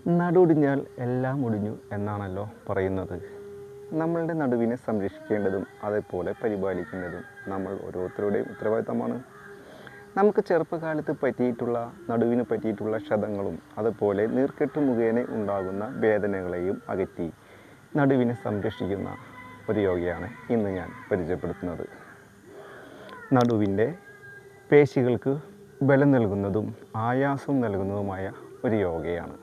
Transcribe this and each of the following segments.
നടുവൊടിഞ്ഞാൽ എല്ലാം ഒടിഞ്ഞു എന്നാണല്ലോ പറയുന്നത്. നമ്മളുടെ നടുവിനെ സംരക്ഷിക്കേണ്ടതും അതേപോലെ പരിപാലിക്കേണ്ടതും നമ്മൾ ഓരോരുത്തരുടെയും ഉത്തരവാദിത്തമാണ്. നമുക്ക് ചെറുപ്പകാലത്ത് പറ്റിയിട്ടുള്ള നടുവിന് പറ്റിയിട്ടുള്ള ക്ഷതങ്ങളും അതുപോലെ നീർക്കെട്ട് മുഖേന ഉണ്ടാകുന്ന വേദനകളെയും അകറ്റി നടുവിനെ സംരക്ഷിക്കുന്ന ഒരു യോഗയാണ് ഇന്ന് ഞാൻ പരിചയപ്പെടുത്തുന്നത്. നടുവിൻ്റെ പേശികൾക്ക് ബലം നൽകുന്നതും ആയാസം നൽകുന്നതുമായ ഒരു യോഗയാണ്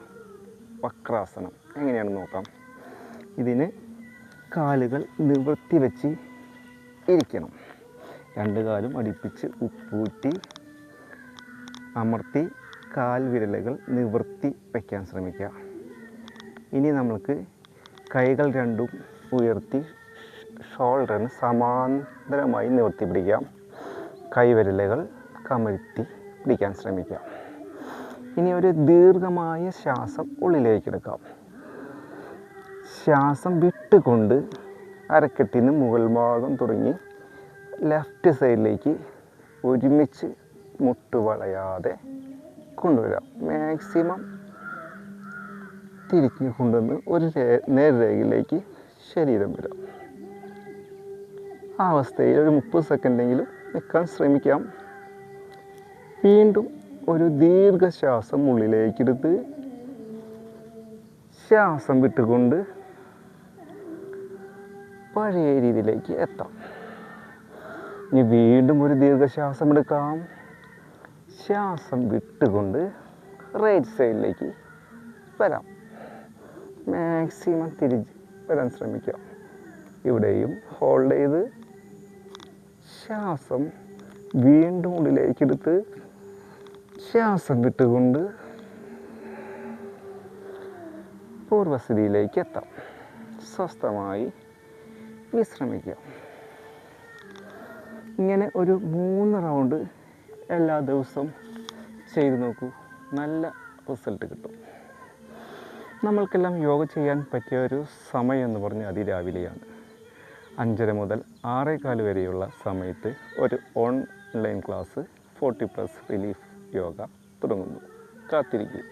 വക്രാസനം. എങ്ങനെയാണെന്ന് നോക്കാം. ഇതിന് കാലുകൾ നിവർത്തി വെച്ച് ഇരിക്കണം. രണ്ട് കാലും അടുപ്പിച്ച് ഉപ്പൂറ്റി അമർത്തി കാൽ വിരലുകൾ നിവർത്തി വയ്ക്കാൻ ശ്രമിക്കുക. ഇനി നമ്മൾക്ക് കൈകൾ രണ്ടും ഉയർത്തി ഷോൾഡറിന് സമാന്തരമായി നിവർത്തി പിടിക്കാം. കൈവിരലുകൾ കമഴ്ത്തി പിടിക്കാൻ ശ്രമിക്കുക. ഇനി ഒരു ദീർഘമായ ശ്വാസം ഉള്ളിലേക്ക് എടുക്കാം. ശ്വാസം വിട്ടുകൊണ്ട് അരക്കെട്ടിന് മുകൾ ഭാഗം തുടങ്ങി ലെഫ്റ്റ് സൈഡിലേക്ക് ഒരുമിച്ച് മുട്ടുവളയാതെ കൊണ്ടുവരാം. മാക്സിമം തിരിഞ്ഞു കൊണ്ടുവന്ന് ഒരു നേർരേഖയിലേക്ക് ശരീരം വരാം. ആ അവസ്ഥയിൽ ഒരു 30 സെക്കൻഡെങ്കിലും നിൽക്കാൻ ശ്രമിക്കാം. വീണ്ടും ഒരു ദീർഘശ്വാസം ഉള്ളിലേക്കെടുത്ത് ശ്വാസം വിട്ടുകൊണ്ട് പഴയ രീതിയിലേക്ക് എത്താം. ഇനി വീണ്ടും ഒരു ദീർഘശ്വാസം എടുക്കാം. ശ്വാസം വിട്ടുകൊണ്ട് റൈറ്റ് സൈഡിലേക്ക് വരാം. മാക്സിമം തിരിച്ച് വരാൻ ശ്രമിക്കാം. ഇവിടെയും ഹോൾഡ് ചെയ്ത് ശ്വാസം വീണ്ടും ഉള്ളിലേക്കെടുത്ത് ശ്വാസം വിട്ടുകൊണ്ട് പൂർവസ്ഥിതിയിലേക്ക് എത്താം. സ്വസ്ഥമായി വിശ്രമിക്കുക. ഇങ്ങനെ ഒരു 3 റൗണ്ട് എല്ലാ ദിവസവും ചെയ്തു നോക്കൂ. നല്ല റിസൾട്ട് കിട്ടും. നമ്മൾക്കെല്ലാം യോഗ ചെയ്യാൻ പറ്റിയ ഒരു സമയം എന്ന് പറഞ്ഞാൽ അതിരാവിലെയാണ്. 5:30 മുതൽ 6:15 വരെയുള്ള സമയത്ത് ഒരു ഓൺലൈൻ ക്ലാസ് 40+ റിലീഫ് യോഗ തുടങ്ങുന്നു. കാത്തിരിക്കുക.